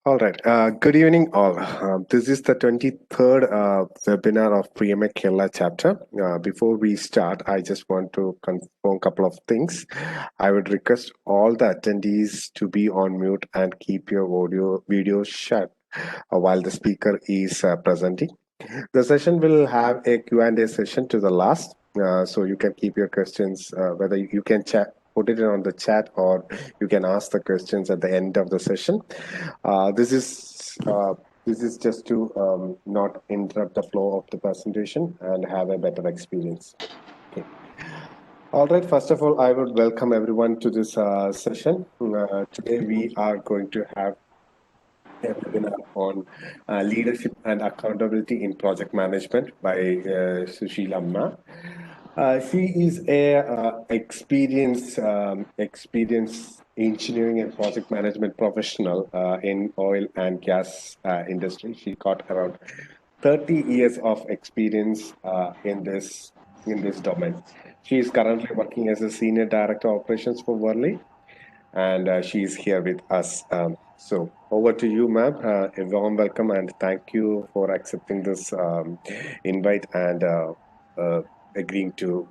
All right. Good evening, all. This is the 23rd webinar of PMIK Kerala chapter. Before we start, I just want to confirm a couple of things. I would request all the attendees to be on mute and keep your video shut while the speaker is presenting. The session will have a Q&A session to the last, so you can keep your questions, whether you can put it on the chat or you can ask the questions at the end of the session. This is just to not interrupt the flow of the presentation and have a better experience. Okay. All right. First of all, I would welcome everyone to this session. Today we are going to have a webinar on leadership and accountability in project management by Sushil Amma. She is a experienced engineering and project management professional in oil and gas industry. She got around 30 years of experience in this domain. She is currently working as a senior director of operations for Worley, and she is here with us. So over to you, ma'am. A warm welcome and thank you for accepting this invite and agreeing to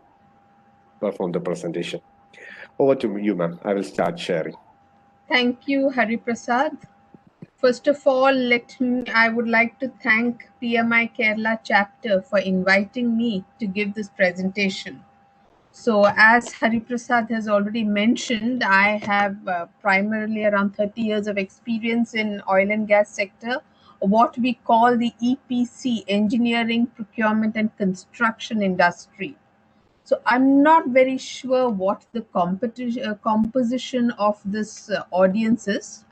perform the presentation. Over to you, ma'am. I will start sharing. Thank you, Hari Prasad. First of all, I would like to thank PMI Kerala chapter for inviting me to give this presentation. So as Hari Prasad has already mentioned, I have primarily around 30 years of experience in oil and gas sector, what we call the EPC, engineering, procurement and construction industry. So I'm not very sure what the composition of this audience is.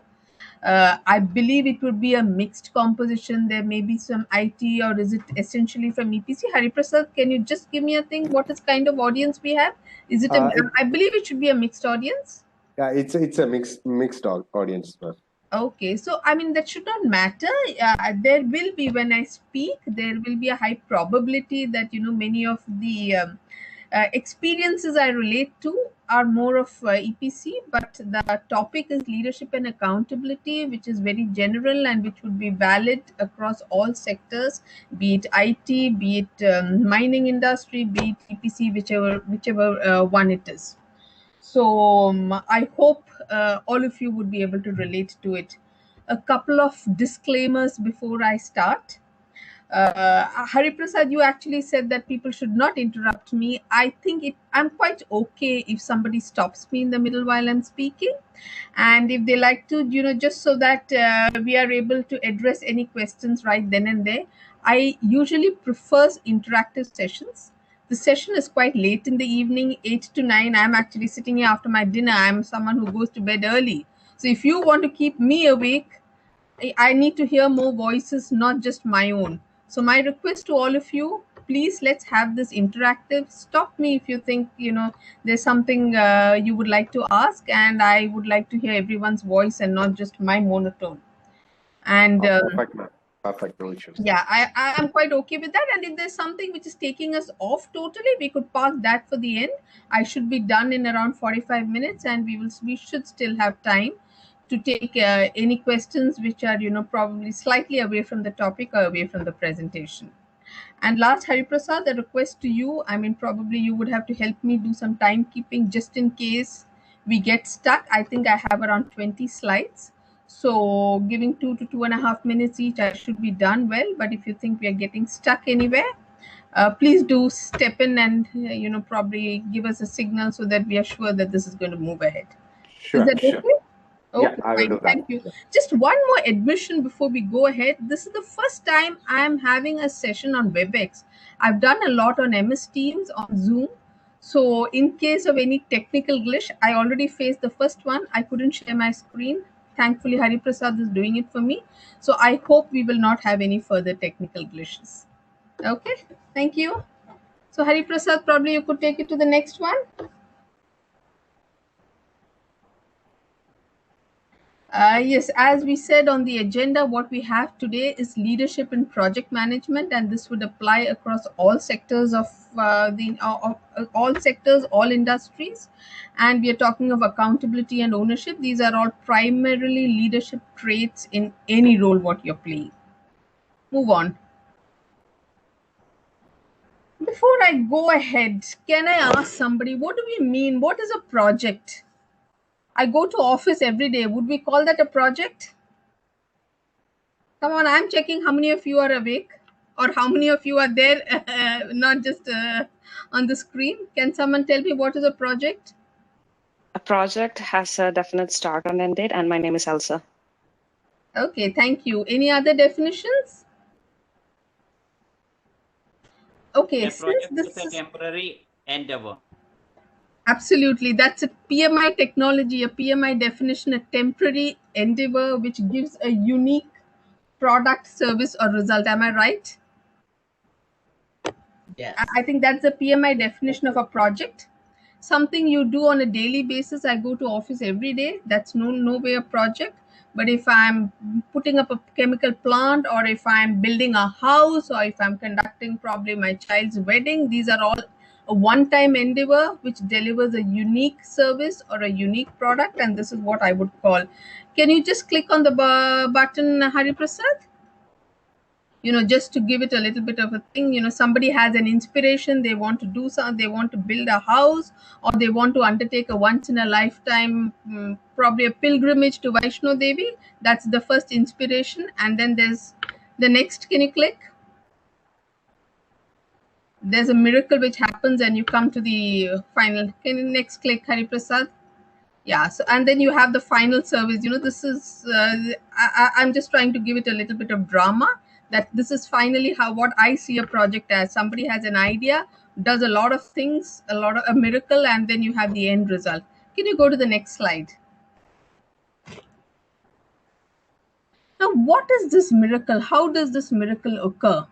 I believe it would be a mixed composition. There may be some IT, or is it essentially from EPC? Hari Prasad, can you just give me a thing? What is kind of audience we have? Is it I believe it should be a mixed audience. Yeah, it's a mixed audience, ma'am. Okay, so I mean that should not matter. There will be, when I speak, there will be a high probability that many of the experiences I relate to are more of EPC, but the topic is leadership and accountability, which is very general and which would be valid across all sectors, be it IT, be it mining industry, be it EPC, whichever one it is. So I hope all of you would be able to relate to it. A couple of disclaimers before I start. Hari Prasad, you actually said that people should not interrupt me. I think I'm quite okay if somebody stops me in the middle while I'm speaking. And if they like to, just so that we are able to address any questions right then and there, I usually prefer interactive sessions. The session is quite late in the evening, 8 to 9. I'm actually sitting here after my dinner. I'm someone who goes to bed early. So if you want to keep me awake, I need to hear more voices, not just my own. So my request to all of you, please let's have this interactive. Stop me if you think there's something you would like to ask, and I would like to hear everyone's voice and not just my monotone. And Perfect, ma'am. Perfect, no issues. yeah, I am quite okay with that. And if there's something which is taking us off totally, we could park that for the end. I should be done in around 45 minutes, and we should still have time to take any questions which are probably slightly away from the topic or away from the presentation. And last, Hari Prasad, a request to you. I mean, probably you would have to help me do some timekeeping just in case we get stuck. I think I have around 20 slides. So giving 2 to 2.5 minutes each, I should be done well. But if you think we are getting stuck anywhere, please do step in and probably give us a signal so that we are sure that this is going to move ahead. Sure, Is that sure. okay? Yeah, Okay, I will fine. do that. Thank you. Just one more admission before we go ahead. This is the first time I am having a session on WebEx. I've done a lot on MS Teams, on Zoom. So in case of any technical glitch, I already faced the first one. I couldn't share my screen. Thankfully, Hari Prasad is doing it for me. So I hope we will not have any further technical glitches. Okay, thank you. So Hari Prasad, probably you could take it to the next one. Yes, as we said on the agenda, what we have today is leadership in project management, and this would apply across all sectors of all sectors, all industries. And we are talking of accountability and ownership. These are all primarily leadership traits in any role what you're playing. Move on. Before I go ahead, can I ask somebody what do we mean? What is a project? I go to office every day. Would we call that a project? Come on, I'm checking how many of you are awake or how many of you are there, not just on the screen. Can someone tell me what is a project? A project has a definite start and end date, and my name is Elsa. Okay, thank you. Any other definitions? Okay, A since project this is a is temporary endeavor. absolutely that's a PMI technology, a PMI definition, a temporary endeavor which gives a unique product, service, or result. Am I right? I Yes. think that's the PMI definition of a project. Something you do on a daily basis. I go to office every day. That's no way a project. But if I'm putting up a chemical plant, or if I'm building a house, or if I'm conducting probably my child's wedding, these are all a one-time endeavor which delivers a unique service or a unique product, and this is what I would call. Can you just click on the button, Hari Prasad? Just to give it a little bit of a thing. Somebody has an inspiration, they want to do something, they want to build a house, or they want to undertake a once in a lifetime, probably a pilgrimage to Vaishno Devi. That's the first inspiration, and then there's the next. Can you click? There's a miracle which happens and you come to the final. Can you next click, Hari Prasad? Yeah, so and then you have the final service. This is I'm just trying to give it a little bit of drama, that this is finally how what I see a project as. Somebody has an idea, does a lot of things, a lot of a miracle, and then you have the end result. Can you go to the next slide? Now, what is this miracle? How does this miracle occur?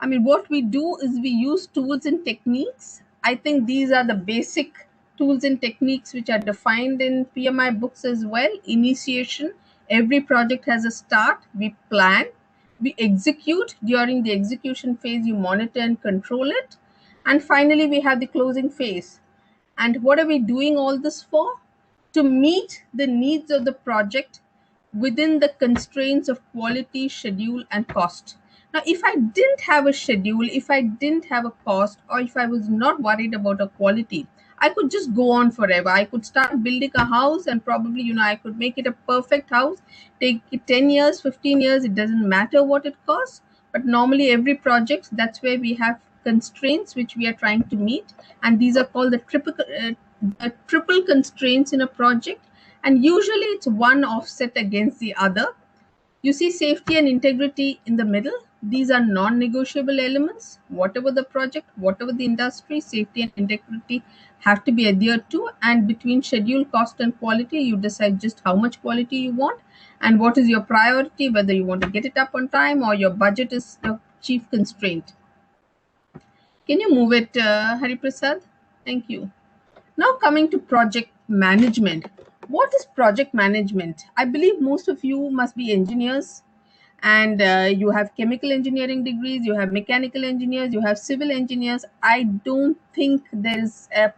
I mean, what we do is we use tools and techniques. I think these are the basic tools and techniques which are defined in PMI books as well. Initiation, every project has a start, we plan, we execute. During the execution phase, you monitor and control it. And finally, we have the closing phase. And what are we doing all this for? To meet the needs of the project within the constraints of quality, schedule, and cost. Now, if I didn't have a schedule, if I didn't have a cost, or if I was not worried about a quality, I could just go on forever. I could start building a house and probably, I could make it a perfect house, take it 10 years, 15 years, it doesn't matter what it costs. But normally, every project, that's where we have constraints which we are trying to meet. And these are called the triple constraints in a project. And usually, it's one offset against the other. You see safety and integrity in the middle. These are non-negotiable elements. Whatever the project, whatever the industry, safety and integrity have to be adhered to. And between schedule, cost, and quality, you decide just how much quality you want and what is your priority, whether you want to get it up on time or your budget is the chief constraint. Can you move it, Hari Prasad? Thank you. Now, coming to project management. What is project management? I believe most of you must be engineers, and you have chemical engineering degrees, you have mechanical engineers, you have civil engineers. I don't think there's a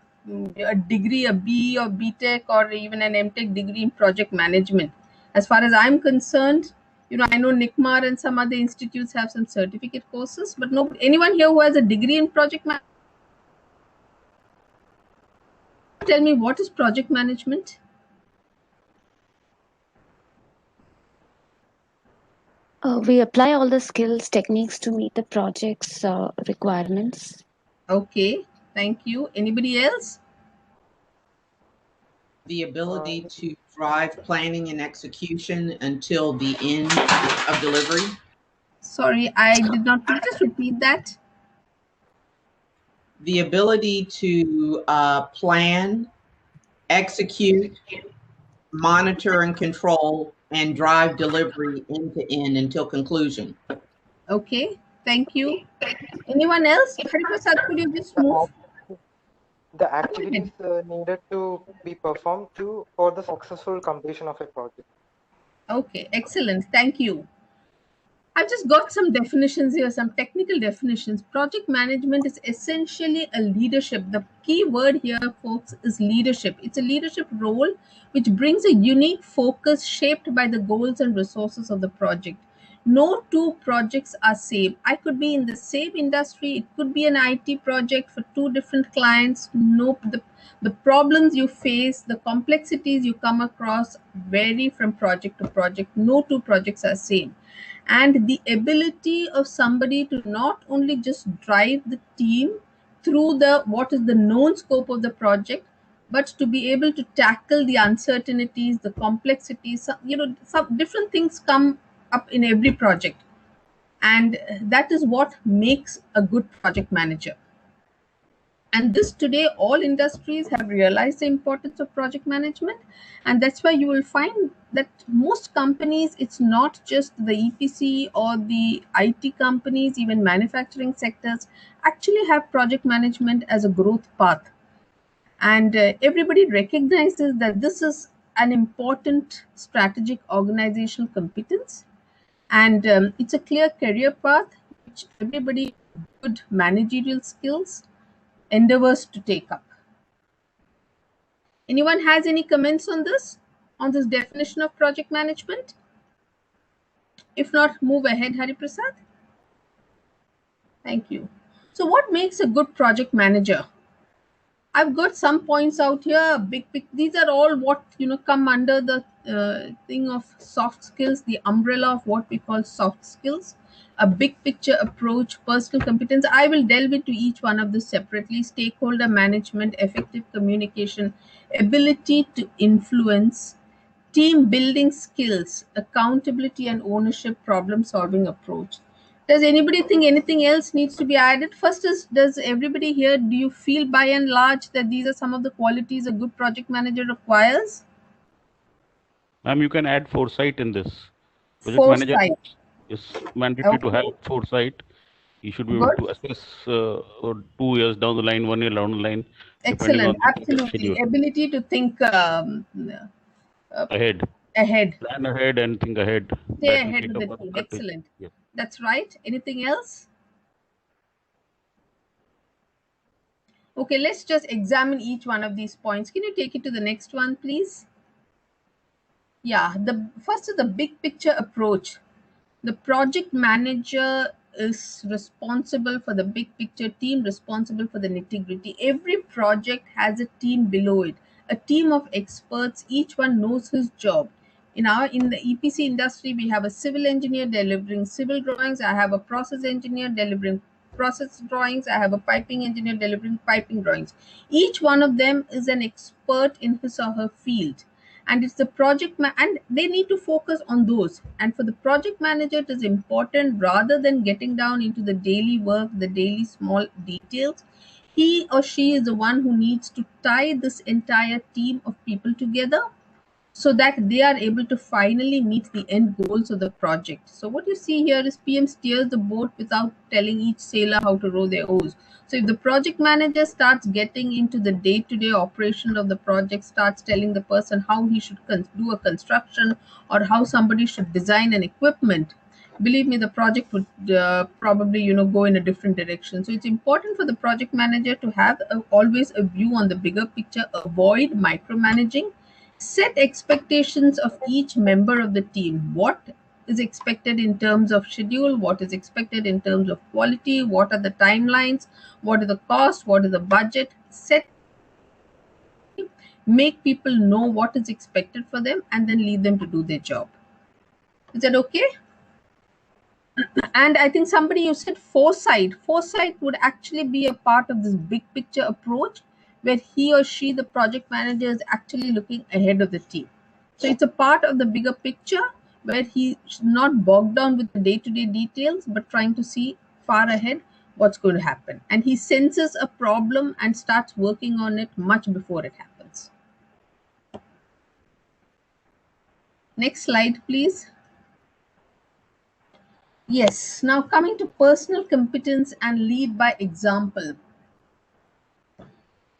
degree, a BE or BTech or even an MTech degree in project management. As far as I'm concerned, I know NICMAR and some other institutes have some certificate courses, but no, anyone here who has a degree in project management, tell me what is project management? We apply all the skills, techniques to meet the project's requirements. Okay, thank you. Anybody else? The ability to drive planning and execution until the end of delivery. Sorry, I did not. Could you just repeat that? The ability to plan, execute, monitor and control, and drive delivery end to end until conclusion. Okay, thank you. Anyone else? Hari Prasad, could you just move? the activities needed to be performed for the successful completion of a project. Okay, excellent. Thank you. I've just got some definitions here, some technical definitions. Project management is essentially a leadership. The key word here, folks, is leadership. It's a leadership role which brings a unique focus shaped by the goals and resources of the project. No two projects are same. I could be in the same industry. It could be an IT project for two different clients. No, the problems you face, the complexities you come across vary from project to project. No two projects are same, and the ability of somebody to not only just drive the team through the what is the known scope of the project, but to be able to tackle the uncertainties, the complexities. Some different things come up in every project, and that is what makes a good project manager. And this today all industries have realized the importance of project management, and that's why you will find that most companies, it's not just the EPC or the IT companies, even manufacturing sectors actually have project management as a growth path. And everybody recognizes that this is an important strategic organizational competence, and it's a clear career path which everybody with good managerial skills endeavors to take up. Anyone has any comments on this definition of project management? If not, move ahead, Hari Prasad. Thank you. So what makes a good project manager? I've got some points out here. Big. These are all what come under the thing of soft skills, the umbrella of what we call soft skills. A big picture approach, personal competence. I will delve into each one of this separately. Stakeholder management, effective communication, ability to influence, team building skills, accountability and ownership, problem solving approach. Does anybody think anything else needs to be added? First is, does everybody here, do you feel by and large that these are some of the qualities a good project manager requires? Ma'am, you can add foresight in this. Project manager Foresight. is mandatory to have Okay, foresight. You should be able good. to assess 2 years down the line, 1 year down the line, depending Excellent. on the project Absolutely. schedule. Ability to think Ahead. ahead, Plan ahead and think ahead. stay That will ahead take of up the team. advantage. Excellent. Yes. That's right. Anything else? Okay, let's just examine each one of these points. Can you take it to the next one, please? Yeah, the first is the big picture approach. The project manager is responsible for the big picture, team responsible for the nitty gritty. Every project has a team below it, a team of experts. Each one knows his job. In the EPC industry, we have a civil engineer delivering civil drawings. I have a process engineer delivering process drawings. I have a piping engineer delivering piping drawings. Each one of them is an expert in his or her field, and it's the and they need to focus on those. And for the project manager, it is important, rather than getting down into the daily work, the daily small details, he or she is the one who needs to tie this entire team of people together so that they are able to finally meet the end goals of the project. So what you see here is PM steers the boat without telling each sailor how to row their oars. So if the project manager starts getting into the day-to-day operation of the project, starts telling the person how he should do a construction or how somebody should design an equipment, believe me, the project would probably go in a different direction. So it's important for the project manager to have always a view on the bigger picture, avoid micromanaging, set expectations of each member of the team. What is expected in terms of schedule, what is expected in terms of quality, what are the timelines, what is the cost, what is the budget. Set, make people know what is expected for them, and then lead them to do their job. Is that okay? And I think somebody, you said foresight would actually be a part of this big picture approach, where he or she, the project manager, is actually looking ahead of the team. So it's a part of the bigger picture where he's not bogged down with the day-to-day details, but trying to see far ahead what's going to happen, and he senses a problem and starts working on it much before it happens. Next slide, please. Yes, now coming to personal competence and lead by example.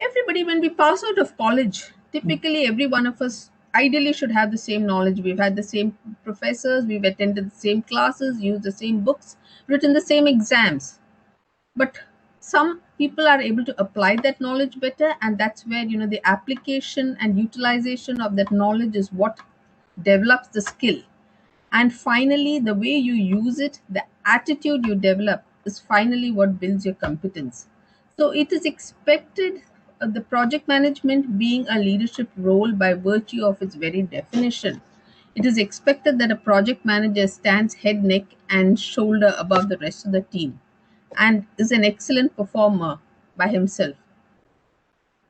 Everybody everybody, when we pass out of college, typically every one of us ideally should have the same knowledge. We've had the same professors, we've attended the same classes, used the same books, written the same exams. But some people are able to apply that knowledge better, and that's where the application and utilization of that knowledge is what develops the skill. And finally, the way you use it, the attitude you develop, is finally what builds your competence. So it is expected, the project management being a leadership role by virtue of its very definition, it is expected that a project manager stands head, neck, and shoulder above the rest of the team and is an excellent performer by himself.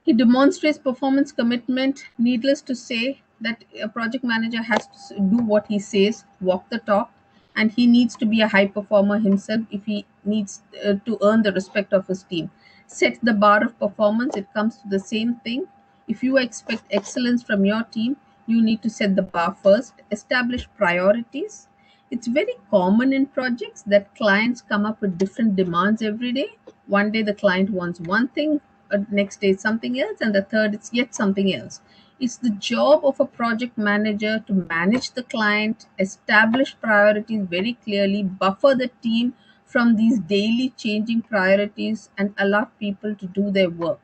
He demonstrates performance commitment. Needless to say, that a project manager has to do what he says, walk the talk, and he needs to be a high performer himself if he needs to earn the respect of his team. Set the bar of performance, it comes to the same thing. If you expect excellence from your team, you need to set the bar first, establish priorities. It's very common in projects that clients come up with different demands every day. One day the client wants one thing, next day something else, and the third it's yet something else. It's the job of a project manager to manage the client, establish priorities very clearly, buffer the team from these daily changing priorities, and allow people to do their work.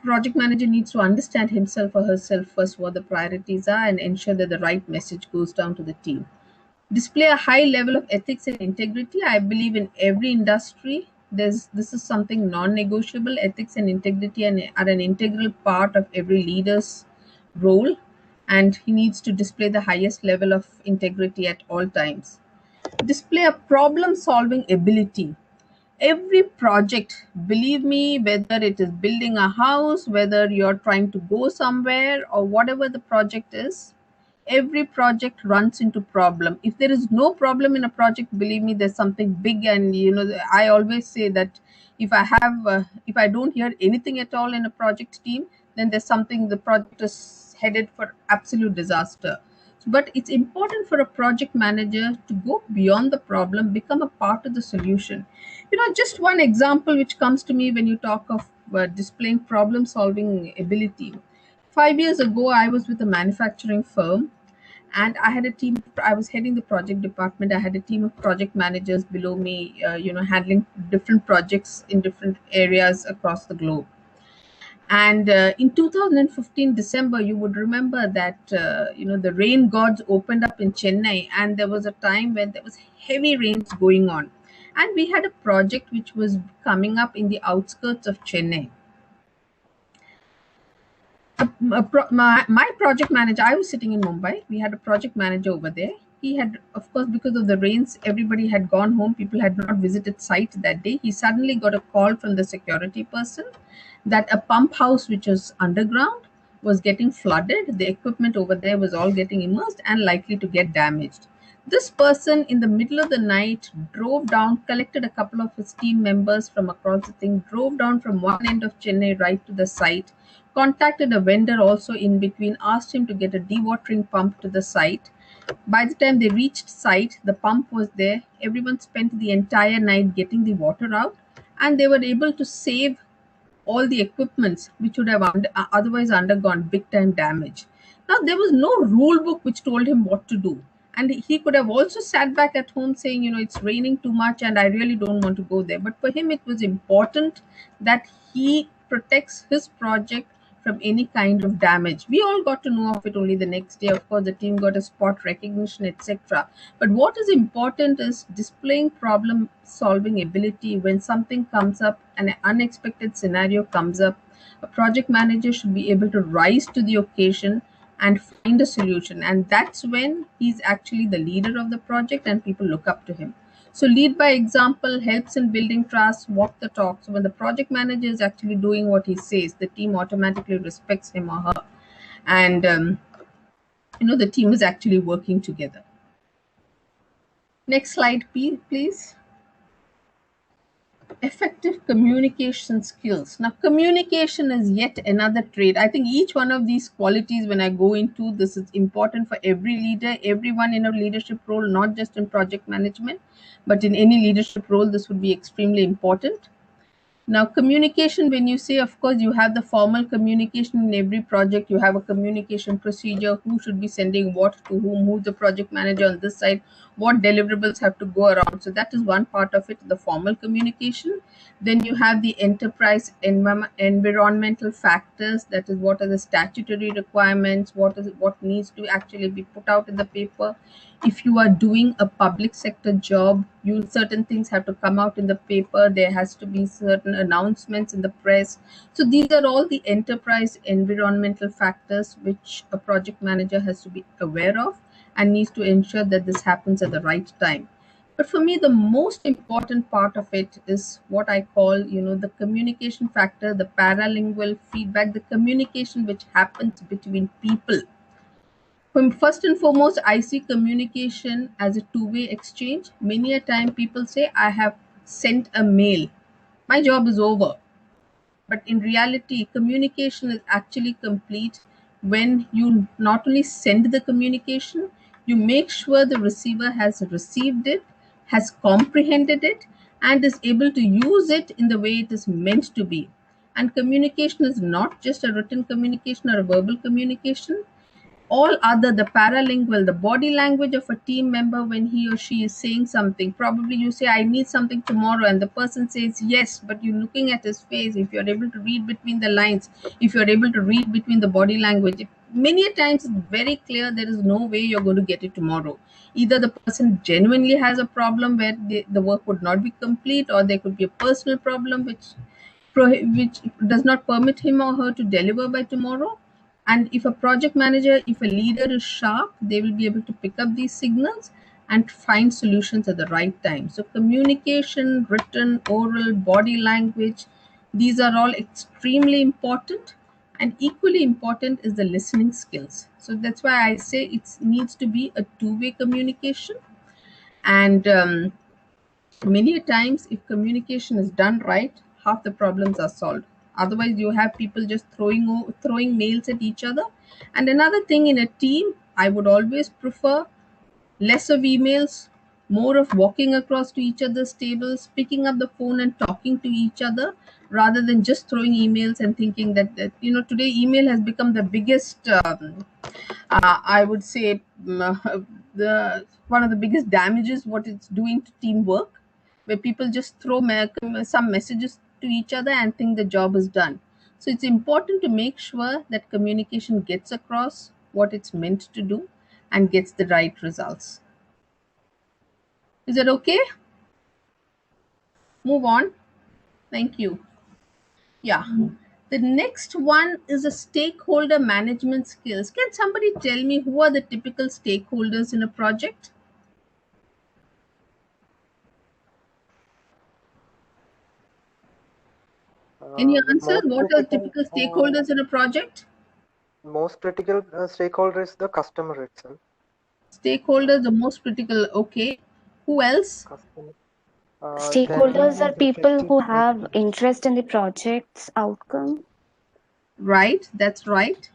Project manager needs to understand himself or herself first what the priorities are and ensure that the right message goes down to the team. Display a high level of ethics and integrity. I believe in every industry, this is something non-negotiable. Ethics and integrity are an integral part of every leader's role, and he needs to display the highest level of integrity at all times. Display a problem solving ability. Every project, believe me, whether it is building a house, whether you're trying to go somewhere, or whatever the project is, every project runs into problem. If there is no problem in a project, believe me, there's something big. And I always say that if I don't hear anything at all in a project team, then there's something, the project is headed for absolute disaster. But it's important for a project manager to go beyond the problem, become a part of the solution. Just one example which comes to me when you talk of displaying problem solving ability. 5 years ago, I was with a manufacturing firm, and I had a team. I was heading the project department. I had a team of project managers below me, handling different projects in different areas across the globe. And in 2015 December, you would remember that the rain gods opened up in Chennai, and there was a time when there was heavy rains going on, and we had a project which was coming up in the outskirts of Chennai. My project manager, I was sitting in Mumbai. We had a project manager over there. He had, of course, because of the rains, everybody had gone home. People had not visited site that day. He suddenly got a call from the security person that a pump house which was underground was getting flooded. The equipment over there was all getting immersed and likely to get damaged. This person, in the middle of the night, drove down, collected a couple of his team members from across the thing, drove down from one end of Chennai right to the site, contacted a vendor also in between, asked him to get a dewatering pump to the site. By the time they reached site, the pump was there. Everyone spent the entire night getting the water out, and they were able to save all the equipments which would have otherwise undergone big time damage. Now, there was no rule book which told him what to do. And he could have also sat back at home saying, it's raining too much and I really don't want to go there. But for him, it was important that he protects his project from any kind of damage. We all got to know of it only the next day. Of course, the team got a spot recognition, etc. But what is important is displaying problem solving ability. When something comes up, an unexpected scenario comes up, a project manager should be able to rise to the occasion and find a solution. And that's when he's actually the leader of the project and people look up to him. So lead by example, helps in building trust, walk the talk. So when the project manager is actually doing what he says, the team automatically respects him or her. And, the team is actually working together. Next slide, please. Effective communication skills. Now, communication is yet another trait. I think each one of these qualities, when I go into this, is important for every leader, everyone in a leadership role, not just in project management, but in any leadership role, this would be extremely important. Now, communication, when you say, of course, you have the formal communication in every project. You have a communication procedure, who should be sending what to whom, who's the project manager on this side, what deliverables have to go around. So that is one part of it, the formal communication. Then you have the enterprise environmental factors. That is, what are the statutory requirements, what needs to actually be put out in the paper. If you are doing a public sector job, you certain things have to come out in the paper. There has to be certain announcements in the press. So these are all the enterprise environmental factors which a project manager has to be aware of and needs to ensure that this happens at the right time. But for me, the most important part of it is what I call, the communication factor, the paralingual feedback, the communication which happens between people. First and foremost, I see communication as a two-way exchange. Many a time people say, I have sent a mail, my job is over. But in reality, communication is actually complete when you not only send the communication, you make sure the receiver has received it, has comprehended it, and is able to use it in the way it is meant to be. And communication is not just a written communication or a verbal communication. All other, the paralingual, the body language of a team member when he or she is saying something. Probably you say, I need something tomorrow, and the person says yes, but you're looking at his face. If you're able to read between the lines, if you're able to read between the body language, many a times it's very clear there is no way you're going to get it tomorrow. Either the person genuinely has a problem where the work would not be complete, or there could be a personal problem which does not permit him or her to deliver by tomorrow. And if a project manager, if a leader is sharp, they will be able to pick up these signals and find solutions at the right time. So communication, written, oral, body language, these are all extremely important. And equally important is the listening skills. So that's why I say it needs to be a two-way communication. And many times, if communication is done right, half the problems are solved. Otherwise, you have people just throwing mails at each other. And another thing, in a team, I would always prefer less of emails, more of walking across to each other's tables, picking up the phone and talking to each other, rather than just throwing emails and thinking that today email has become the biggest, I would say, the one of the biggest damages what it's doing to teamwork, where people just throw some messages to each other and think the job is done. So it's important to make sure that communication gets across what it's meant to do and gets the right results. Is that okay? Move on. Thank you. Yeah. The next one is a stakeholder management skills. Can somebody tell me who are the typical stakeholders in a project? Any The answer? What are typical stakeholders in a project? most critical stakeholder is the customer itself. Stakeholders, the most critical. Okay. Who else? Customer. Stakeholders Then are people who have interest in the project's outcome. Right. That's right.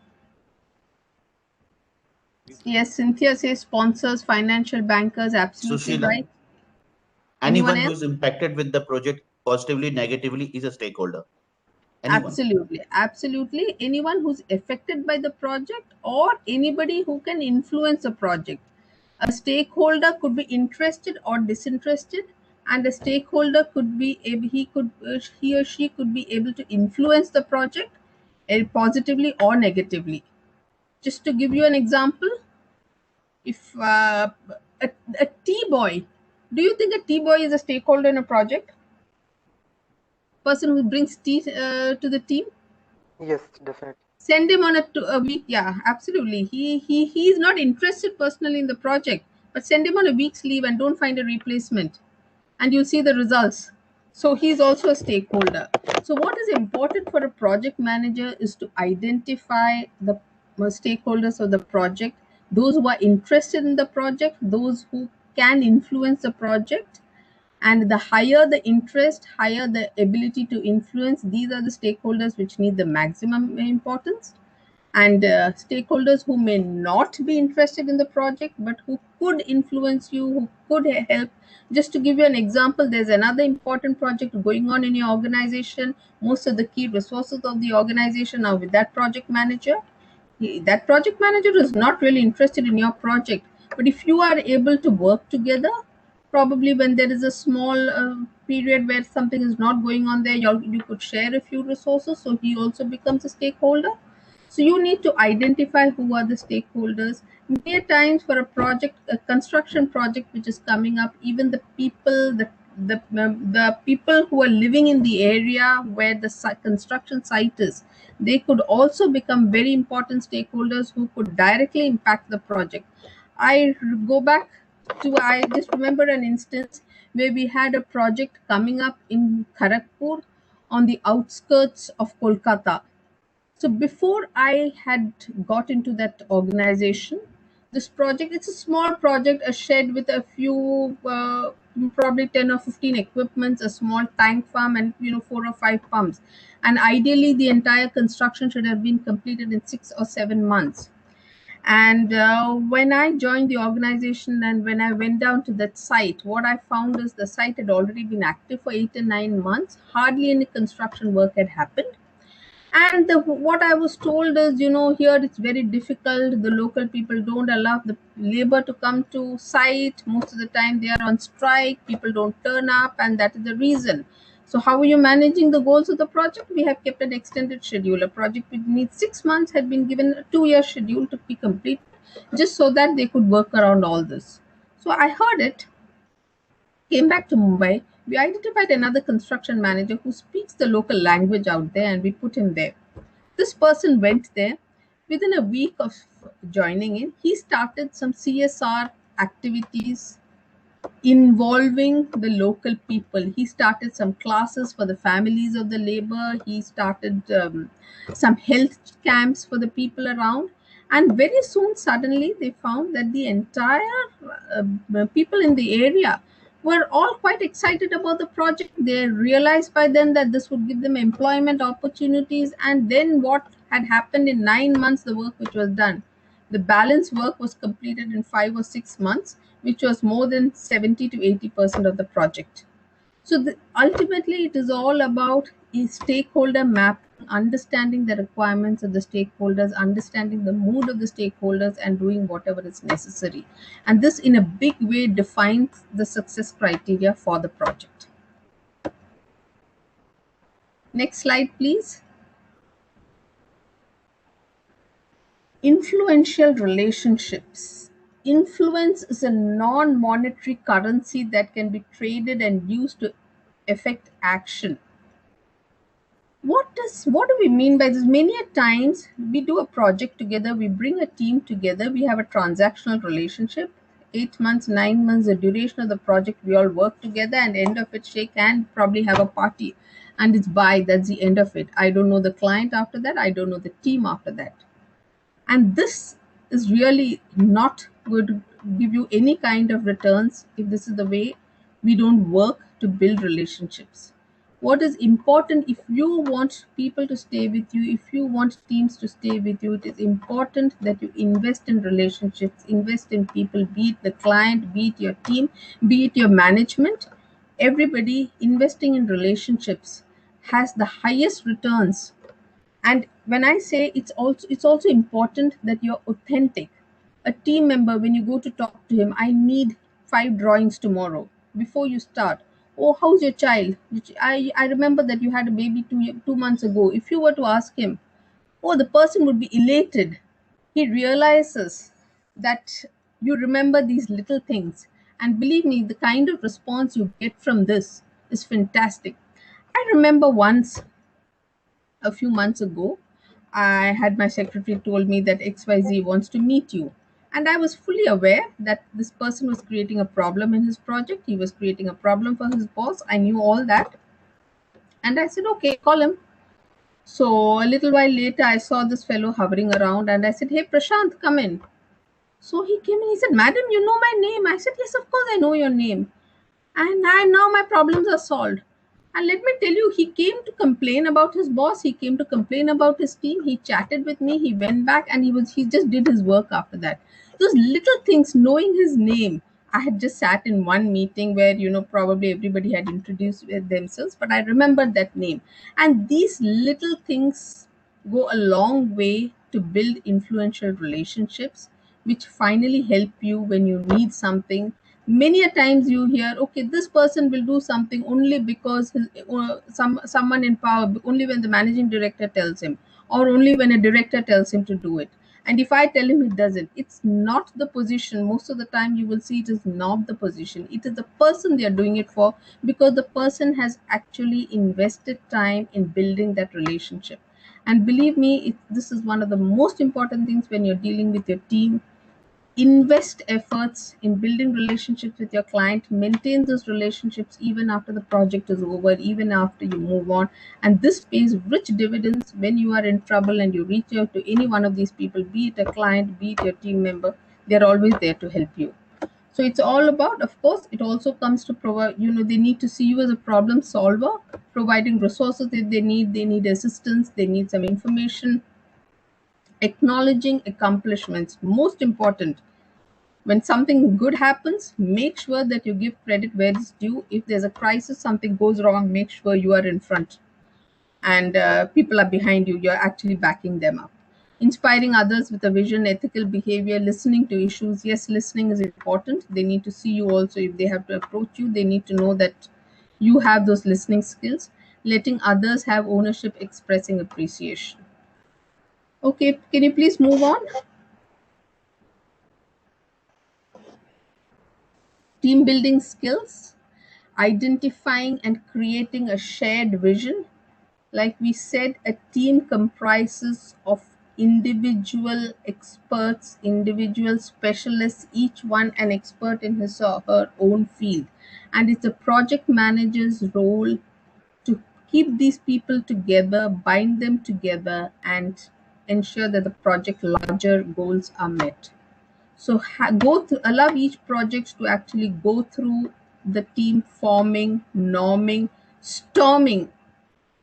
Yes, Cynthia says sponsors, financial bankers. Absolutely Sushila, right. Anyone anyone who else? is impacted with the project positively, negatively is a stakeholder. Anyone. Absolutely. Absolutely. Anyone who's affected by the project or anybody who can influence a project. A stakeholder could be interested or disinterested, and a stakeholder could be he or she could be able to influence the project positively or negatively. Just to give you an example, if a tea boy, do you think a tea boy is a stakeholder in a project? Person who brings tea to the team? yes, definitely. Send him on a week. Yeah, absolutely. He's not interested personally in the project, but send him on a week's leave and don't find a replacement, and you'll see the results. So he's also a stakeholder. So what is important for a project manager is to identify the stakeholders of the project, those who are interested in the project, those who can influence the project. And the higher the interest, higher the ability to influence, these are the stakeholders which need the maximum importance. and stakeholders who may not be interested in the project but who could influence you, who could help. Just to give you an example, there's another important project going on in your organization. Most of the key resources of the organization are with that project manager. That project manager is not really interested in your project, but if you are able to work together, probably when there is a small period where something is not going on there, you could share a few resources, so he also becomes a stakeholder. So you need to identify who are the stakeholders. Many a times for a project, a construction project which is coming up, even the people, the people who are living in the area where the construction site is, they could also become very important stakeholders who could directly impact the project. I go back to, I just remember an instance where we had a project coming up in Kharagpur on the outskirts of Kolkata. So before I had got into that organization, this project, it's a small project, a shed with a few, probably 10 or 15 equipments, a small tank farm, and 4 or 5 pumps. And ideally, the entire construction should have been completed in 6 or 7 months. And when I joined the organization and when I went down to that site, what I found is the site had already been active for 8 or 9 months. Hardly any construction work had happened, and what I was told is, here it's very difficult. The local people don't allow the labor to come to site. Most of the time they are on strike. People don't turn up, and that is the reason. So how are you managing the goals of the project? We have kept an extended schedule. A project which needs 6 months had been given a 2-year schedule to be completed, just so that they could work around all this. So I heard it, came back to Mumbai. We identified another construction manager who speaks the local language out there, and we put him there. This person went there. Within a week of joining in, he started some CSR activities involving the local people. He started some classes for the families of the labor. He started some health camps for the people around. And very soon, suddenly, they found that the entire people in the area were all quite excited about the project. They realized by then that this would give them employment opportunities. And then what had happened in 9 months, the work which was done, the balance work was completed in 5 or 6 months, which was more than 70 to 80% of the project. So ultimately, it is all about a stakeholder map, understanding the requirements of the stakeholders, understanding the mood of the stakeholders, and doing whatever is necessary. And this, in a big way, defines the success criteria for the project. Next slide, please. Influential relationships. Influence is a non monetary currency that can be traded and used to affect action. What do we mean by this? Many a times we do a project together, we bring a team together, we have a transactional relationship. 8 months, 9 months, the duration of the project, we all work together, and end of it, shake hand, probably have a party, and it's bye. That's the end of it. I don't know the client after that. I don't know the team after that. And this is really not going to give you any kind of returns if this is the way we don't work to build relationships. What is important, if you want people to stay with you, if you want teams to stay with you, it is important that you invest in relationships, invest in people, be it the client, be it your team, be it your management. Everybody investing in relationships has the highest returns. And when I say, it's also important that you're authentic. A team member, when you go to talk to him, I need 5 drawings tomorrow. Before you start, oh, how's your child? I remember that you had a baby 2 months ago. If you were to ask him, oh, the person would be elated. He realizes that you remember these little things. And believe me, the kind of response you get from this is fantastic. I remember once, a few months ago, I had my secretary told me that XYZ wants to meet you. And I was fully aware that this person was creating a problem in his project. He was creating a problem for his boss. I knew all that. And I said, okay, call him. So a little while later, I saw this fellow hovering around, and I said, hey, Prashant, come in. So he came in. He said, madam, you know my name. I said, yes, of course I know your name. And now my problems are solved. And let me tell you, he came to complain about his boss. He came to complain about his team. He chatted with me. He went back and he just did his work after that. Those little things, knowing his name. I had just sat in one meeting where, probably everybody had introduced themselves, but I remembered that name. And these little things go a long way to build influential relationships, which finally help you when you need something. Many a times you hear, okay, this person will do something only because someone in power, only when the managing director tells him, or only when a director tells him to do it. And if I tell him, he doesn't. It's not the position. Most of the time you will see it is not the position, it is the person they are doing it for, because the person has actually invested time in building that relationship. And believe me, this is one of the most important things when you're dealing with your team. Invest efforts in building relationships with your client. Maintain those relationships even after the project is over, even after you move on. And this pays rich dividends when you are in trouble and you reach out to any one of these people, be it a client, be it your team member. They're always there to help you. So it's all about, of course, it also comes to provide, they need to see you as a problem solver, providing resources that they need assistance, they need some information. Acknowledging accomplishments, most important. When something good happens, make sure that you give credit where it's due. If there's a crisis, something goes wrong, make sure you are in front and people are behind you. You're actually backing them up. Inspiring others with a vision, ethical behavior, listening to issues. Yes, listening is important. They need to see you also. If they have to approach you, they need to know that you have those listening skills. Letting others have ownership, expressing appreciation. Okay, can you please move on? Team building skills, identifying and creating a shared vision. Like we said, a team comprises of individual experts, individual specialists, each one an expert in his or her own field. And it's the project manager's role to keep these people together, bind them together, and ensure that the project larger goals are met. So allow each project to actually go through the team forming, norming, storming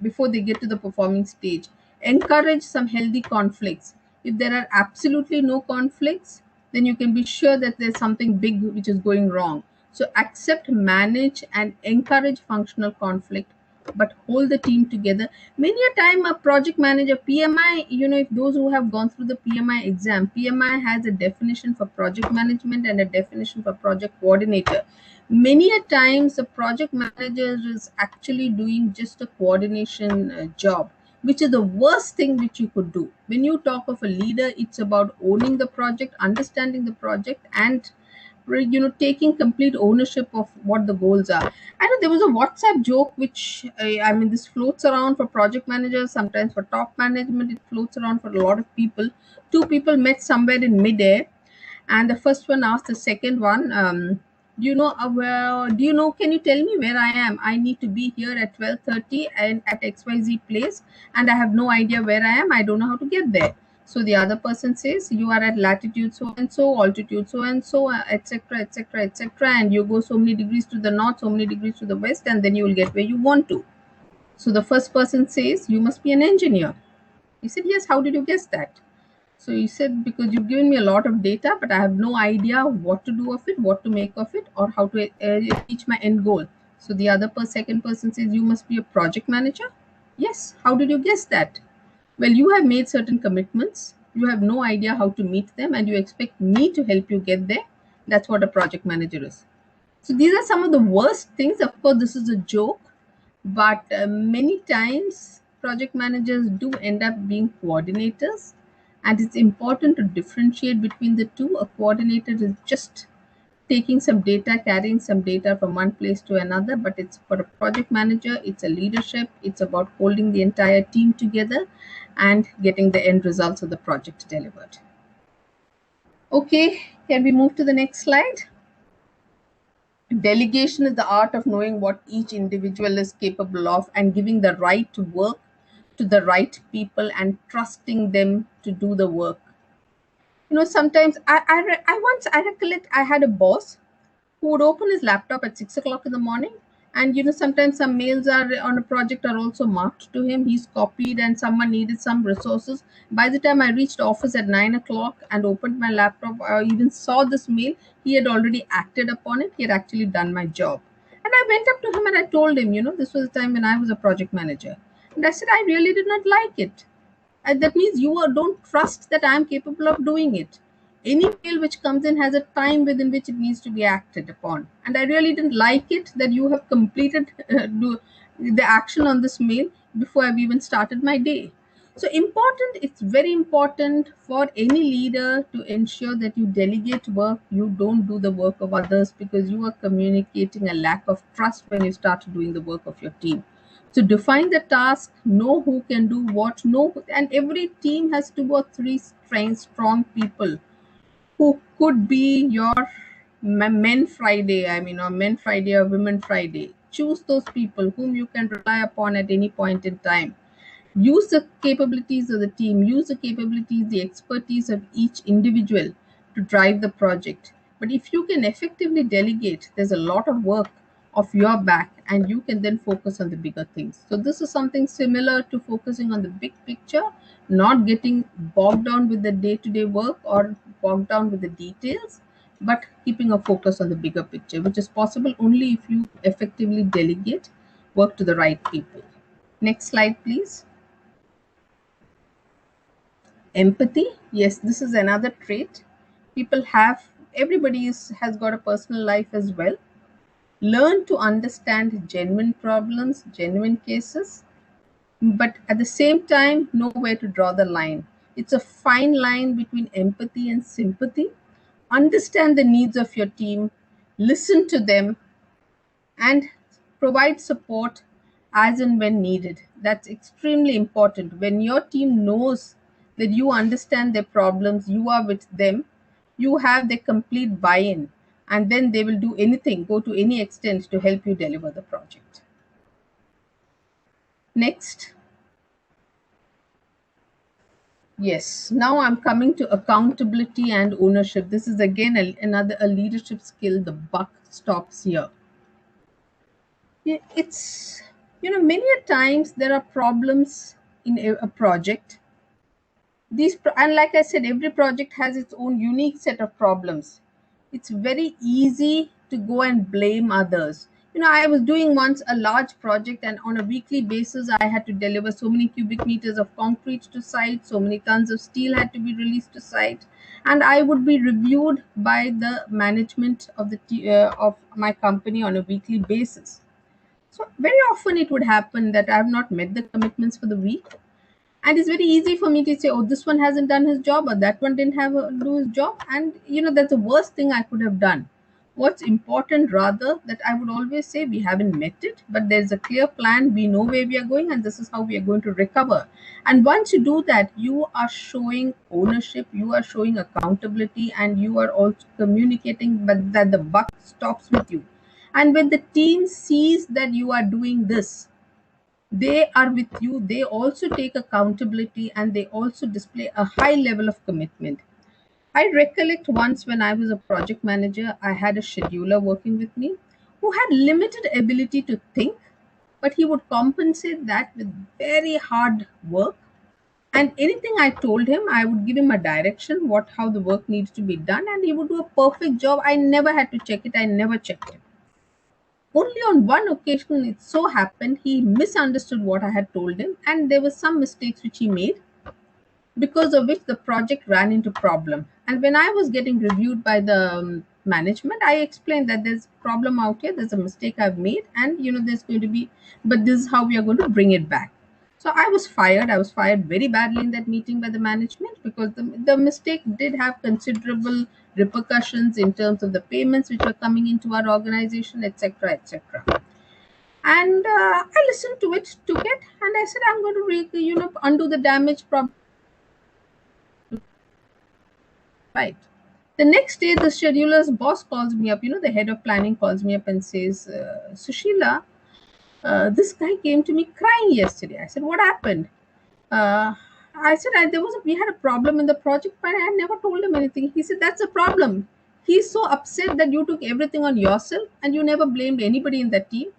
before they get to the performing stage. Encourage some healthy conflicts. If there are absolutely no conflicts, then you can be sure that there's something big which is going wrong. So accept, manage, and encourage functional conflict, but hold the team together. Many a time, a project manager, PMI, if those who have gone through the PMI exam, PMI has a definition for project management and a definition for project coordinator. Many a times the project manager is actually doing just a coordination job, which is the worst thing which you could do. When you talk of a leader, it's about owning the project, understanding the project, and taking complete ownership of what the goals are. I know there was a WhatsApp joke which this floats around for project managers, sometimes for top management. It floats around for a lot of people. Two people met somewhere in midair, and the first one asked the second one, do you know, can you tell me where I am? I need to be here at 12:30 and at XYZ place, and I have no idea where I am. I don't know how to get there. So the other person says, you are at latitude so and so, altitude so and so, etc., etc., etc., and you go so many degrees to the north, so many degrees to the west, and then you will get where you want to. So the first person says, you must be an engineer. He said, yes. How did you guess that? So he said, because you've given me a lot of data, but I have no idea what to do of it, what to make of it, or how to reach my end goal. So the second person says, you must be a project manager. Yes. How did you guess that? Well, you have made certain commitments. You have no idea how to meet them, and you expect me to help you get there. That's what a project manager is. So these are some of the worst things. Of course, this is a joke, but many times project managers do end up being coordinators, and it's important to differentiate between the two. A coordinator is just taking some data, carrying some data from one place to another, but it's for a project manager, it's a leadership, it's about holding the entire team together and getting the end results of the project delivered. Okay, can we move to the next slide? Delegation is the art of knowing what each individual is capable of and giving the right to work to the right people and trusting them to do the work. Sometimes I recollect I had a boss who would open his laptop at 6 o'clock in the morning And sometimes some mails are on a project are also marked to him. He's copied, and someone needed some resources. By the time I reached office at 9 o'clock and opened my laptop, I even saw this mail. He had already acted upon it. He had actually done my job. And I went up to him and I told him, this was the time when I was a project manager. And I said, I really did not like it. And that means don't trust that I am capable of doing it. Any mail which comes in has a time within which it needs to be acted upon. And I really didn't like it that you have completed the action on this mail before I've even started my day. So it's very important for any leader to ensure that you delegate work, you don't do the work of others, because you are communicating a lack of trust when you start doing the work of your team. So define the task, know who can do what, and every team has 2 or 3 strong people who could be your men Friday, or men Friday or women Friday. Choose those people whom you can rely upon at any point in time. Use the capabilities of the team, use the capabilities, the expertise of each individual to drive the project. But if you can effectively delegate, there's a lot of work off your back, and you can then focus on the bigger things. So this is something similar to focusing on the big picture, not getting bogged down with the day-to-day work or bogged down with the details, but keeping a focus on the bigger picture, which is possible only if you effectively delegate work to the right people. Next slide, please. Empathy. Yes, this is another trait people have. Has got a personal life as well. Learn to understand genuine problems, genuine cases, but at the same time know where to draw the line. It's a fine line between empathy and sympathy. Understand the needs of your team, listen to them, and provide support as and when needed. That's extremely important. When your team knows that you understand their problems, you are with them, you have their complete buy in, and then they will do anything, go to any extent to help you deliver the project. Next. Yes, now I'm coming to accountability and ownership. This is again another leadership skill. The buck stops here. Yeah, it's many a times there are problems in a project. And like I said, every project has its own unique set of problems. It's very easy to go and blame others. I was doing once a large project, and on a weekly basis I had to deliver so many cubic meters of concrete to site, so many tons of steel had to be released to site, and I would be reviewed by the management of of my company on a weekly basis. So very often it would happen that I have not met the commitments for the week, and it's very easy for me to say, "Oh, this one hasn't done his job, or that one didn't have do his job," and that's the worst thing I could have done. What's important, rather, that I would always say, we haven't met it, but there's a clear plan. We know where we are going, and this is how we are going to recover. And once you do that, you are showing ownership, you are showing accountability, and you are also communicating, but that the buck stops with you. And when the team sees that you are doing this, they are with you, they also take accountability, and they also display a high level of commitment. I recollect once when I was a project manager, I had a scheduler working with me who had limited ability to think, but he would compensate that with very hard work. And anything I told him, I would give him a direction, how the work needs to be done, and he would do a perfect job. I never had to check it, I never checked it. Only on one occasion it so happened he misunderstood what I had told him, and there were some mistakes which he made, because of which the project ran into problem. And when I was getting reviewed by the management, I explained that there's a problem out here, there's a mistake I've made, and there's going to be, but this is how we are going to bring it back. So I was fired. I was fired very badly in that meeting by the management, because the mistake did have considerable repercussions in terms of the payments which were coming into our organization, etc., etc. And I listened to it, took it, and I said, I'm going to undo the damage problem. Right. The next day, the scheduler's boss calls me up. The head of planning calls me up and says, Sushila, this guy came to me crying yesterday. I said, what happened? I said, we had a problem in the project, but I never told him anything. He said, that's a problem. He's so upset that you took everything on yourself and you never blamed anybody in the team.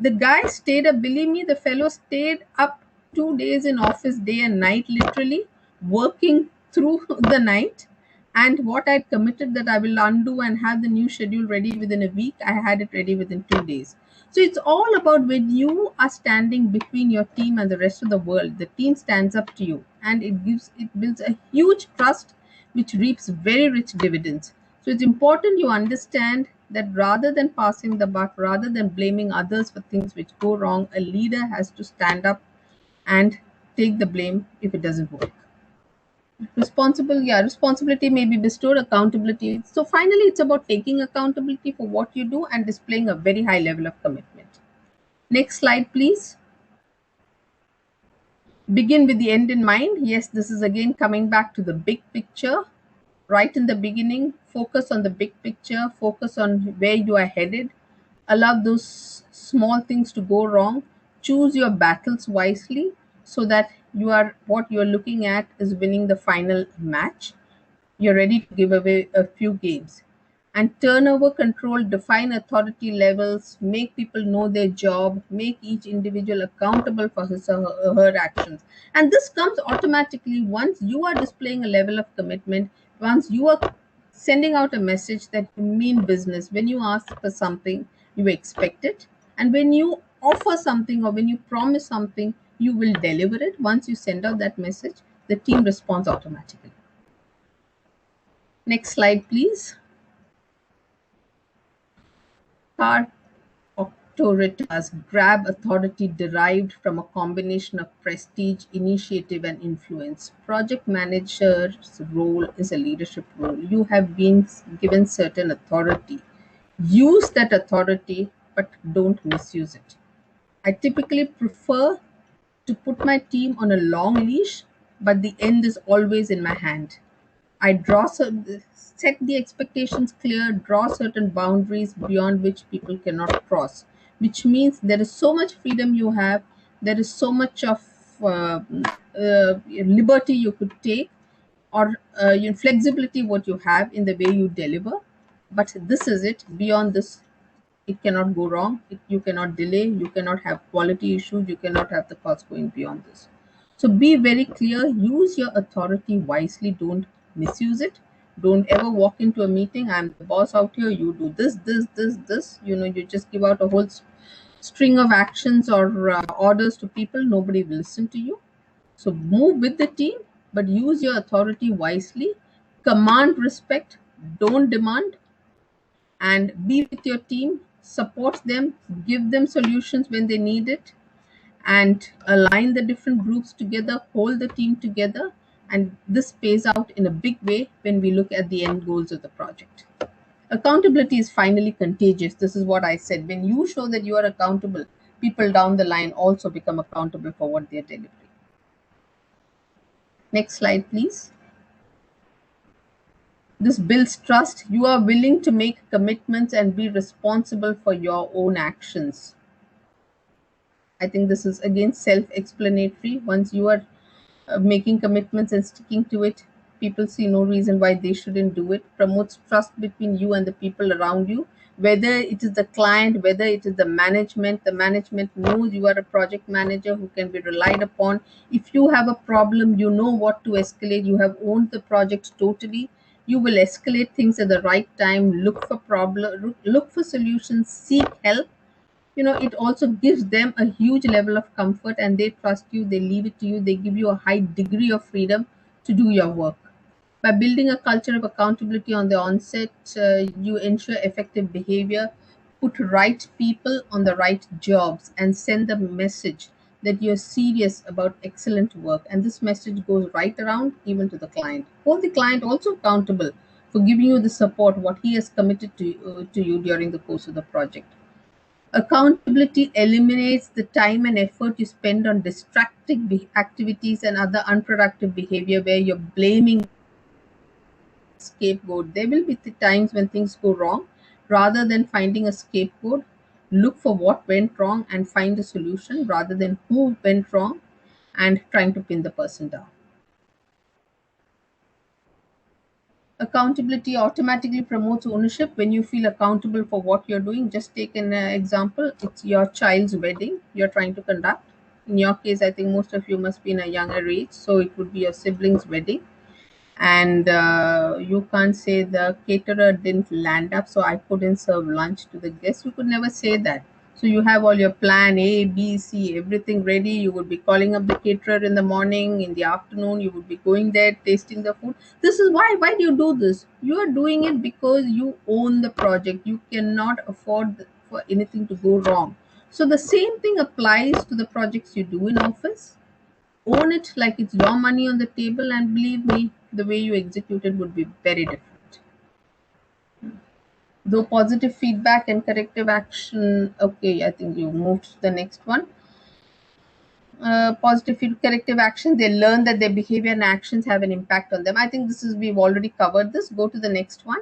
The guy stayed up, believe me, the fellow stayed up 2 days in office, day and night, literally working through the night. And what I'd committed that I will undo and have the new schedule ready within a week, I had it ready within 2 days. So it's all about when you are standing between your team and the rest of the world, the team stands up to you, and it builds a huge trust which reaps very rich dividends. So it's important you understand that rather than passing the buck, rather than blaming others for things which go wrong, a leader has to stand up and take the blame if it doesn't work. Responsibility may be bestowed, accountability. So finally, it's about taking accountability for what you do and displaying a very high level of commitment. Next slide, please. Begin with the end in mind. Yes, this is again coming back to the big picture. Right in the beginning, focus on the big picture, focus on where you are headed, allow those small things to go wrong, choose your battles wisely so that what you're looking at is winning the final match. You're ready to give away a few games. And turnover control, define authority levels, make people know their job, make each individual accountable for his or her actions. And this comes automatically once you are displaying a level of commitment, once you are sending out a message that you mean business. When you ask for something, you expect it. And when you offer something or when you promise something, you will deliver it. Once you send out that message, the team responds automatically. Next slide, please. Car authoritas grab authority derived from a combination of prestige, initiative, and influence. Project manager's role is a leadership role. You have been given certain authority. Use that authority, but don't misuse it. I typically prefer to put my team on a long leash, but the end is always in my hand. I set the expectations clear, draw certain boundaries beyond which people cannot cross, which means there is so much freedom you have, there is so much of liberty you could take, or flexibility what you have in the way you deliver. But this is it. Beyond this, it cannot go wrong. You cannot delay. You cannot have quality issues. You cannot have the cost going beyond this. So be very clear. Use your authority wisely. Don't misuse it. Don't ever walk into a meeting. I'm the boss out here. You do this. You just give out a whole string of actions or orders to people. Nobody will listen to you. So move with the team, but use your authority wisely. Command respect. Don't demand, and be with your team, support them, give them solutions when they need it, and align the different groups together, hold the team together. And this pays out in a big way when we look at the end goals of the project. Accountability is finally contagious. This is what I said. When you show that you are accountable, people down the line also become accountable for what they're delivering. Next slide, please. This builds trust. You are willing to make commitments and be responsible for your own actions. I think this is again self-explanatory. Once you are making commitments and sticking to it, people see no reason why they shouldn't do it. Promotes trust between you and the people around you. Whether it is the client, whether it is the management knows you are a project manager who can be relied upon. If you have a problem, you know what to escalate. You have owned the project totally. You will escalate things at the right time. Look for solutions. Seek help. It also gives them a huge level of comfort, and they trust you, they leave it to you, they give you a high degree of freedom to do your work. By building a culture of accountability on the onset, you ensure effective behavior, put right people on the right jobs, and send the message that you're serious about excellent work. And this message goes right around even to the client. Hold the client also accountable for giving you the support what he has committed to you during the course of the project. Accountability eliminates the time and effort you spend on distracting activities and other unproductive behavior where you're blaming scapegoat. There will be times when things go wrong. Rather than finding a scapegoat, look for what went wrong and find a solution rather than who went wrong and trying to pin the person down. Accountability automatically promotes ownership. When you feel accountable for what you're doing, just take an example. It's your child's wedding you're trying to conduct. In your case, I think most of you must be in a younger age, so it would be your sibling's wedding, and you can't say the caterer didn't land up, so I couldn't serve lunch to the guests. You could never say that. So you have all your plan A, B, C, everything ready. You would be calling up the caterer in the morning, in the afternoon. You would be going there, tasting the food. This is why. Why do you do this? You are doing it because you own the project. You cannot afford for anything to go wrong. So the same thing applies to the projects you do in office. Own it like it's your money on the table, and believe me, the way you execute it would be very different. Though positive feedback and corrective action, okay, I think you moved to the next one. Corrective action, they learn that their behavior and actions have an impact on them. I think this is, we've already covered this. Go to the next one.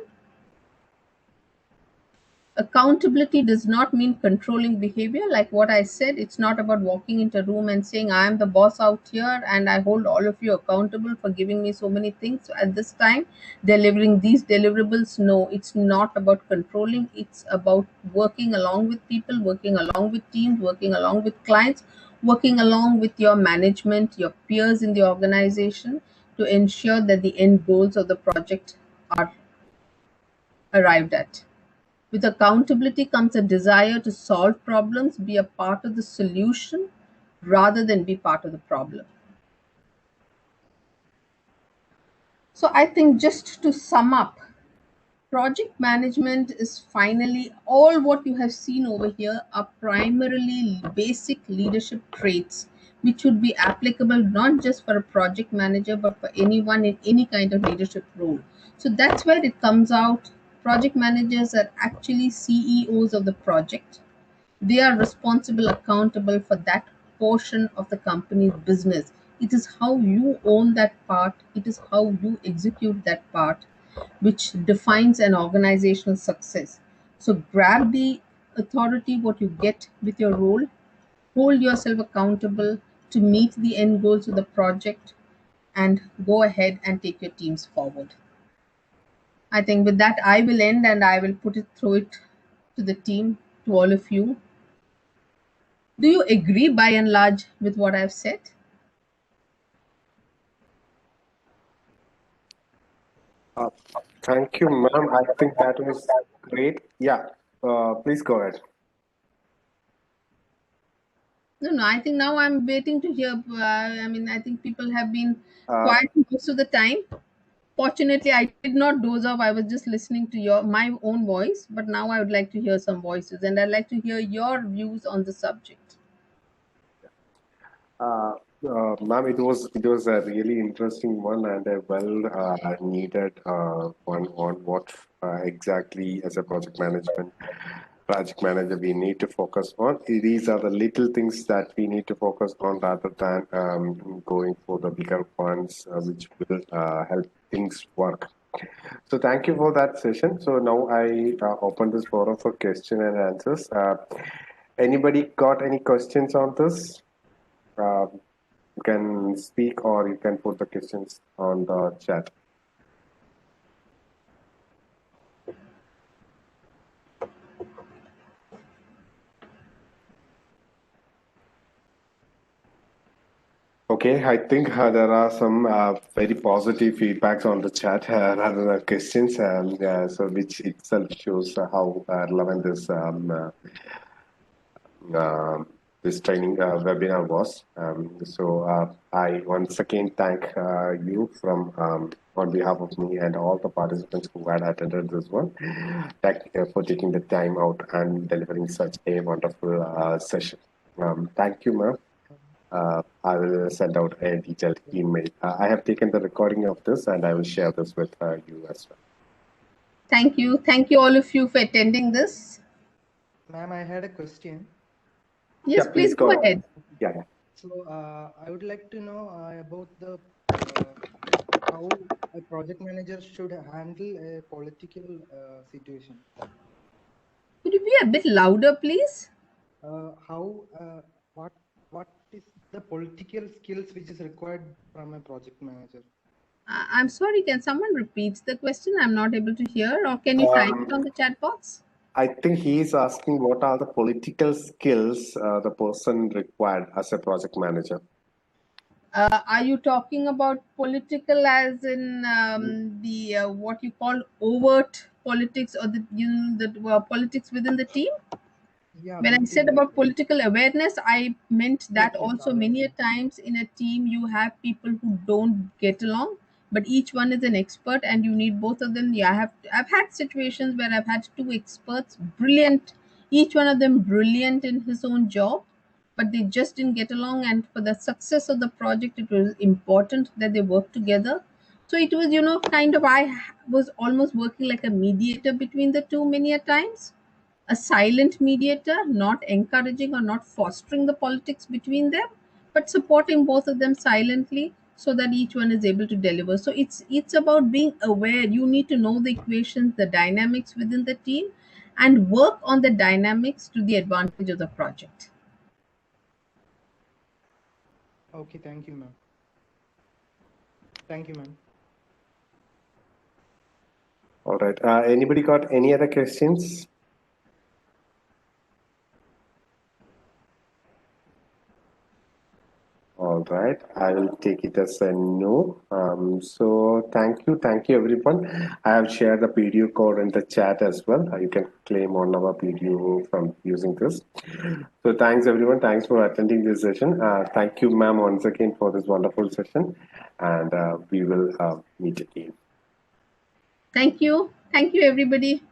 Accountability does not mean controlling behavior. Like what I said, it's not about walking into a room and saying, I am the boss out here and I hold all of you accountable for giving me so many things. So at this time, delivering these deliverables. No, it's not about controlling. It's about working along with people, working along with teams, working along with clients, working along with your management, your peers in the organization, to ensure that the end goals of the project are arrived at. With accountability comes a desire to solve problems, be a part of the solution rather than be part of the problem. So, I think just to sum up, project management is finally all what you have seen over here are primarily basic leadership traits which would be applicable not just for a project manager but for anyone in any kind of leadership role. So that's where it comes out. Project managers are actually CEOs of the project. They are responsible, accountable for that portion of the company's business. It is how you own that part, it is how you execute that part, which defines an organizational success. So grab the authority, what you get with your role, hold yourself accountable to meet the end goals of the project, and go ahead and take your teams forward. I think with that, I will end and I will put it through it to the team, to all of you. Do you agree by and large with what I've said? Uh, Thank you, ma'am. I think that was great. Yeah, please go ahead. No, no, I think now I'm waiting to hear. I think people have been Uh, quiet most of the time. Fortunately, I did not doze off. I was just listening to my own voice. But now I would like to hear some voices, and I'd like to hear your views on the subject. uh, Ma'am, it was a really interesting one and a well needed one on what exactly as a project manager we need to focus on. These are the little things that we need to focus on rather than going for the bigger ones, which will help things work. So thank you for that session. So now I open this forum for question and answers. Anybody got any questions on this? You can speak or you can put the questions on the chat. Okay, I think there are some very positive feedbacks on the chat rather than questions, so which itself shows how relevant this training webinar was. I once again thank you from on behalf of me and all the participants who had attended this one. Thank you for taking the time out and delivering such a wonderful session. Thank you, ma'am. I will send out a detailed email. I have taken the recording of this and I will share this with you as well. Thank you. Thank you, all of you, for attending this. Ma'am, I had a question. Yes, Yeah, please please go go ahead. ahead. Yeah. So I would like to know about the how a project manager should handle a political situation. Could you be a bit louder, please? How what is the political skills which is required from a project manager? I'm sorry, can someone repeat the question? I'm not able to hear, or can you type it on the chat box? I think he's asking what are the political skills the person required as a project manager. Are you talking about political as in the what you call overt politics, or the politics within the team? Yeah, When I said basically, about political awareness, I meant yes, that yes, also many a awareness. times in a team you have people who don't get along, but each one is an expert and you need both of them. Yeah, I've had situations where I've had two experts, brilliant, each one of them brilliant in his own job, but they just didn't get along, and for the success of the project it was important that they work together. So it was, kind of, was almost working like a mediator between the two many a times, a silent mediator, not encouraging or not fostering the politics between them, but supporting both of them silently so that each one is able to deliver. So it's about being aware. You need to know the equations, the dynamics within the team, and work on the dynamics to the advantage of the project. Okay, thank you, ma'am. Thank you, ma'am. All right. Anybody got any other questions? All right, I will take it as a no. So thank you everyone. I have shared the PDU code in the chat as well. You can claim on our PDU from using this. So thanks everyone. Thanks for attending this session. Thank you, ma'am, once again for this wonderful session, and we will meet again. Thank you everybody.